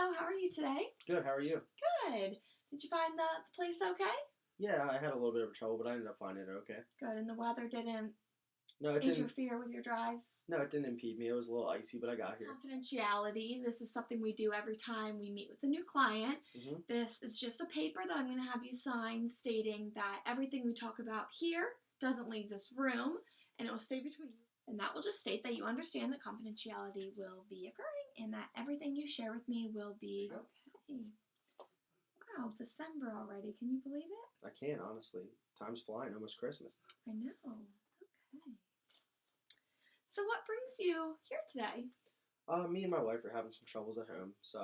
Hello, how are you today? Good, how are you? Good. Did you find the place okay? Yeah, I had a little bit of trouble, but I ended up finding it okay. Good, and the weather didn't No, it didn't. interfere with your drive? No, it didn't impede me. It was a little icy, but I got here. Confidentiality. This is something we do every time we meet with a new client. hmm This is just a paper that I'm going to have you sign stating that everything we talk about here doesn't leave this room and it will stay between you. And that will just state that you understand that confidentiality will be occurring and that everything you share with me will be okay. Wow, December already. Can you believe it? I can, honestly. Time's flying. Almost Christmas. I know. Okay. So what brings you here today? Me and my wife are having some troubles at home, so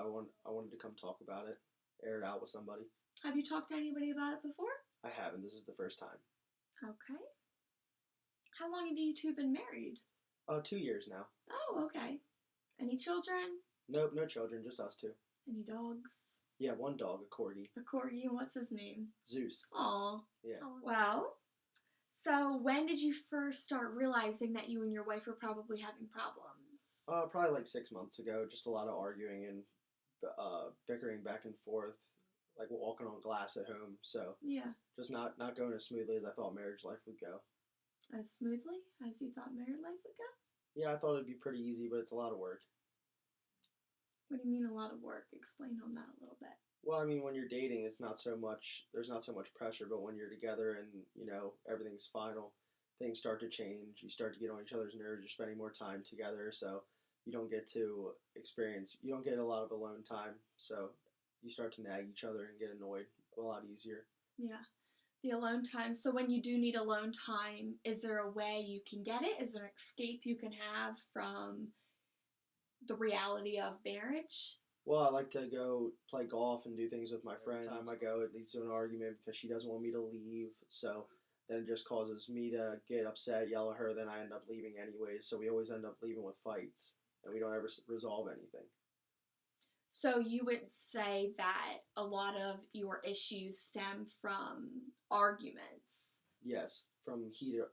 I wanted to come talk about it, air it out with somebody. Have you talked to anybody about it before? I haven't. This is the first time. Okay. How long have you two been married? 2 years now. Oh, okay. Any children? Nope, no children, just us two. Any dogs? Yeah, one dog, a corgi. A corgi, and what's his name? Zeus. Aw. Yeah. Well, so when did you first start realizing that you and your wife were probably having problems? Probably like 6 months ago. Just a lot of arguing and bickering back and forth, like walking on glass at home. So Yeah. just not going as smoothly as I thought marriage life would go. As smoothly as you thought married life would go? Yeah, I thought it'd be pretty easy, but it's a lot of work. What do you mean a lot of work? Explain on that a little bit. Well, I mean, when you're dating, there's not so much pressure, but when you're together and, everything's final, things start to change. You start to get on each other's nerves. You're spending more time together, so you don't get a lot of alone time, so you start to nag each other and get annoyed a lot easier. Yeah. The alone time. So when you do need alone time, is there a way you can get it? Is there an escape you can have from the reality of marriage? Well, I like to go play golf and do things with my friends. Every time I go, it leads to an argument because she doesn't want me to leave. So then it just causes me to get upset, yell at her. Then I end up leaving anyways. So we always end up leaving with fights, and we don't ever resolve anything. So you would say that a lot of your issues stem from arguments. Yes, from heated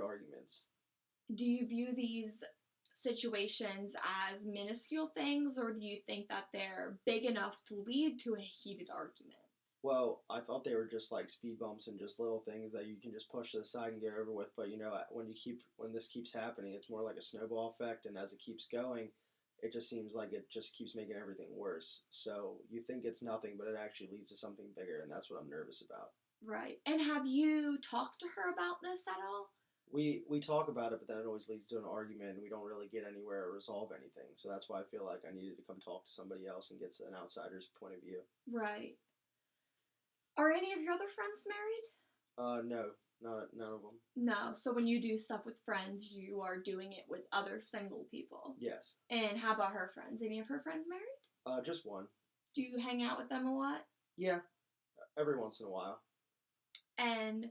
arguments. Do you view these situations as minuscule things, or do you think that they're big enough to lead to a heated argument? Well, I thought they were just like speed bumps and just little things that you can just push to the side and get over with. But when this keeps happening, it's more like a snowball effect, and as it keeps going, it just seems like it just keeps making everything worse. So you think it's nothing, but it actually leads to something bigger, and that's what I'm nervous about. Right. And have you talked to her about this at all? We talk about it, but then it always leads to an argument, and we don't really get anywhere or resolve anything. So that's why I feel like I needed to come talk to somebody else and get an outsider's point of view. Right. Are any of your other friends married? No, none of them. No. So when you do stuff with friends, you are doing it with other single people? Yes. And how about her friends? Any of her friends married? Just one. Do you hang out with them a lot? Yeah, every once in a while. And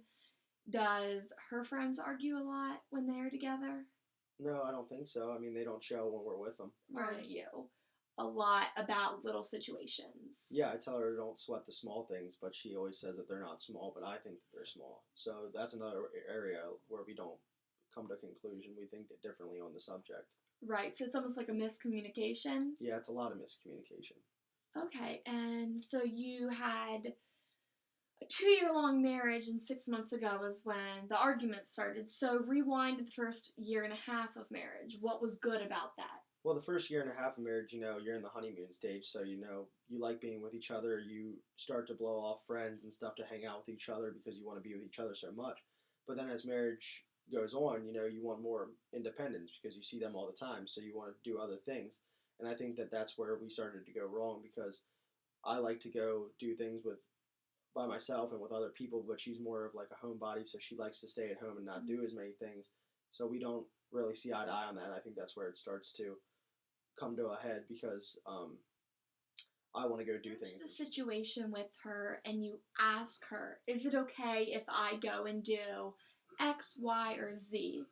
does her friends argue a lot when they're together? No, I don't think so. I mean, they don't show when we're with them. Argue a lot about little situations. Yeah, I tell her don't sweat the small things, but she always says that they're not small, but I think that they're small. So that's another area where we don't come to a conclusion. We think differently on the subject. Right, so it's almost like a miscommunication? Yeah, it's a lot of miscommunication. Okay, and so you had a 2-year-long marriage, and 6 months ago was when the argument started. So rewind to the first year and a half of marriage. What was good about that? Well, the first year and a half of marriage, you're in the honeymoon stage, so you like being with each other. You start to blow off friends and stuff to hang out with each other because you want to be with each other so much. But then as marriage goes on, you want more independence because you see them all the time, so you want to do other things. And I think that that's where we started to go wrong because I like to go do things by myself and with other people, but she's more of like a homebody, so she likes to stay at home and not do as many things. So we don't really see eye to eye on that. I think that's where it starts to come to a head because I want to go do things. What's the situation with her and you ask her, is it okay if I go and do X, Y, or Z?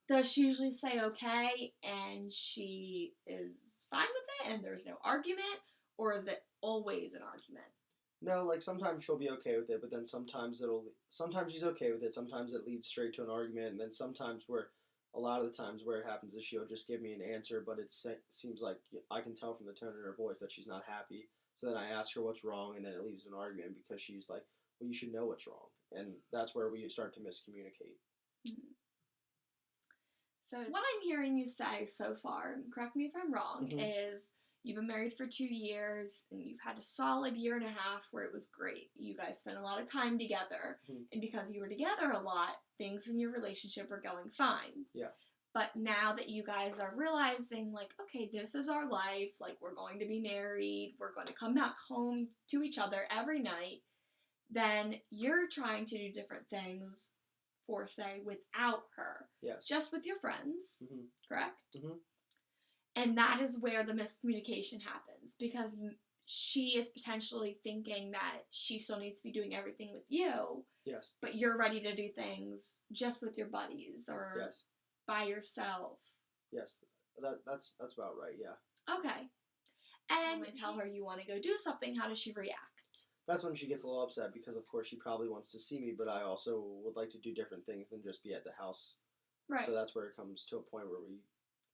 Does she usually say okay and she is fine with it and there's no argument? Or is it always an argument? No, like sometimes she'll be okay with it, but then sometimes she's okay with it. Sometimes it leads straight to an argument, and then sometimes we're a lot of the times where it happens is she'll just give me an answer, but seems like I can tell from the tone in her voice that she's not happy. So then I ask her what's wrong, and then it leads to an argument because she's like, well, you should know what's wrong. And that's where we start to miscommunicate. Mm-hmm. So what I'm hearing you say so far, and correct me if I'm wrong, is you've been married for 2 years, and you've had a solid year and a half where it was great. You guys spent a lot of time together, and because you were together a lot, things in your relationship were going fine. Yeah. But now that you guys are realizing, like, okay, this is our life, like, we're going to be married, we're going to come back home to each other every night, then you're trying to do different things, for say, without her. Yes. Just with your friends, correct? Mm-hmm. And that is where the miscommunication happens, because she is potentially thinking that she still needs to be doing everything with you. Yes. But you're ready to do things just with your buddies or by yourself. Yes. That's about right, yeah. Okay. And when you tell her you want to go do something, how does she react? That's when she gets a little upset because, of course, she probably wants to see me, but I also would like to do different things than just be at the house. Right. So that's where it comes to a point where we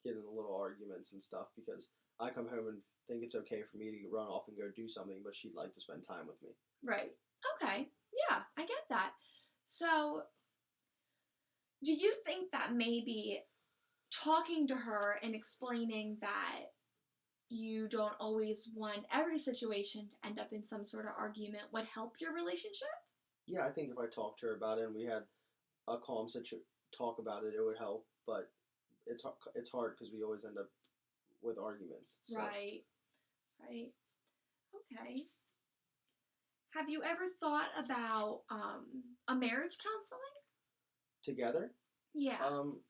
get in little arguments and stuff because I come home and think it's okay for me to run off and go do something, but she'd like to spend time with me. Right. Okay. Yeah, I get that. So, do you think that maybe talking to her and explaining that you don't always want every situation to end up in some sort of argument would help your relationship? Yeah, I think if I talked to her about it and we had a calm talk about it, it would help, but it's hard because we always end up with arguments. So. Right. Okay. Have you ever thought about a marriage counseling? Together? Yeah.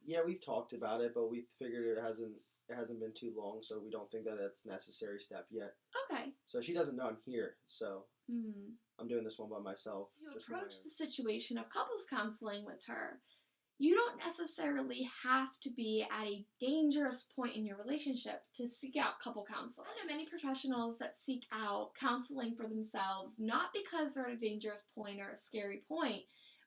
Yeah, we've talked about it, but we figured it hasn't been too long, so we don't think that it's a necessary step yet. Okay. So she doesn't know I'm here, so I'm doing this one by myself. You approach the situation of couples counseling with her. You don't necessarily have to be at a dangerous point in your relationship to seek out couple counseling. I know many professionals that seek out counseling for themselves, not because they're at a dangerous point or a scary point,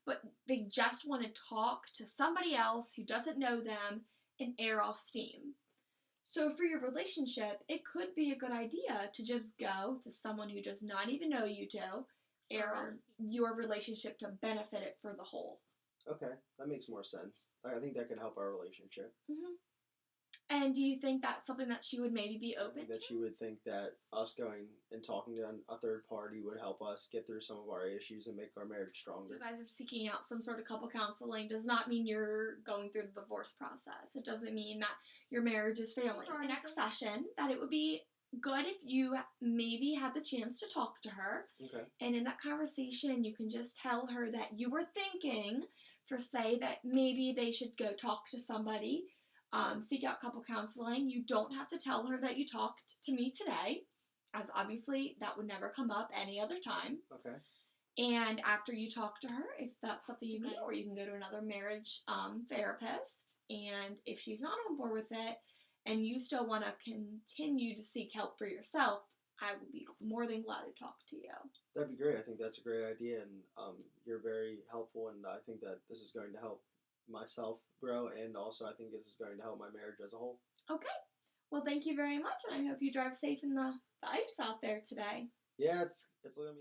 but they just want to talk to somebody else who doesn't know them and air off steam. So for your relationship, it could be a good idea to just go to someone who does not even know you to air off your relationship to benefit it for the whole. Okay, that makes more sense. I think that could help our relationship. And do you think that's something that she would maybe be open to? That she would think that us going and talking to a third party would help us get through some of our issues and make our marriage stronger. If you guys are seeking out some sort of couple counseling, does not mean you're going through the divorce process. It doesn't mean that your marriage is failing. For our next session, that it would be good if you maybe had the chance to talk to her. Okay. And in that conversation, you can just tell her that you were thinking, for say, that maybe they should go talk to somebody, seek out couple counseling. You don't have to tell her that you talked to me today, as obviously that would never come up any other time. Okay. And after you talk to her, if that's something you need, or you can go to another marriage therapist, and if she's not on board with it, and you still want to continue to seek help for yourself, I would be more than glad to talk to you. That'd be great. I think that's a great idea, and you're very helpful, and I think that this is going to help myself grow, and also I think this is going to help my marriage as a whole. Okay. Well, thank you very much, and I hope you drive safe in the ice out there today. Yeah, it's going to be